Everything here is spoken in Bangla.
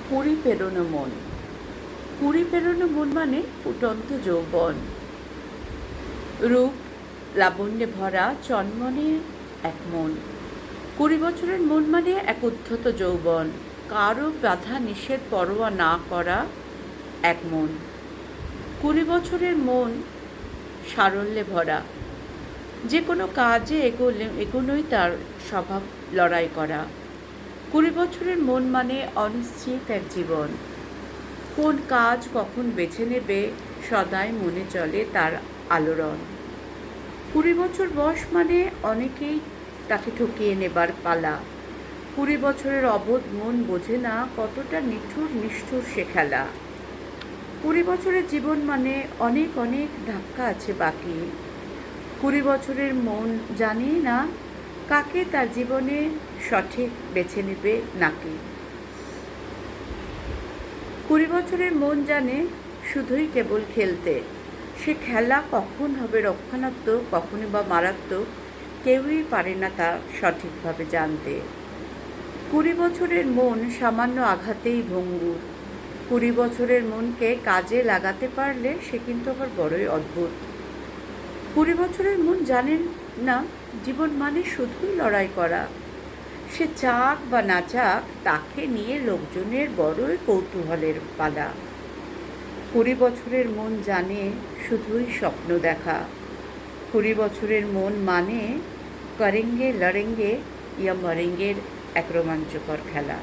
কুড়ি পেরোনো মন। কুড়ি পেরোনো মন মানে ফুটন্ত যৌবন, রূপ লাবণ্যে ভরা চন্মনে এক মন। 20 বছরের মন মানে এক উদ্ধত যৌবন, কারো বাধা নিষেধ পরোয়া না করা এক মন। 20 বছরের মন সারল্যে ভরা, যে কোনো কাজে এগোনোই তার স্বভাব, লড়াই করা। 20 বছরের মন মানে অনিশ্চিত এক জীবন, কোন কাজ কখন বেছে নেবে সদাই মনে চলে তার আলোড়ন। 20 বছর বয়স মানে অনেকেই তাকে ঠকিয়ে নেবার পালা। 20 বছরের অবোধ মন বোঝে না কতটা নিঠুর নিষ্ঠুর সে খেলা। 20 বছরের জীবন মানে অনেক অনেক ধাক্কা আছে বাকি। 20 বছরের মন জানে না কাকে তার জীবনে সঠিক বেছে নেবে নাকি। 20 বছরের মন জানে শুধুই কেবল খেলতে, সে খেলা কখন হবে রক্ষণাত্মক, কখনই বা মারাত্মক, কেউই পারে না তা সঠিকভাবে জানতে। 20 বছরের মন সামান্য আঘাতেই ভঙ্গুর। 20 বছরের মনকে কাজে লাগাতে পারলে সে কিন্তু আবার বড়ই অদ্ভুত। 20 বছরের মন জানেন না জীবন মানে শুধুই লড়াই করা, সে চাক বা না চাক তাকে নিয়ে লোকজনের বড়ই কৌতূহলের পালা। 20 বছরের মন জানে শুধুই স্বপ্ন দেখা। 20 বছরের মন মানে করেঙ্গে লড়েঙ্গে ইয়া মরেঙ্গের এক রোমাঞ্চকর খেলা।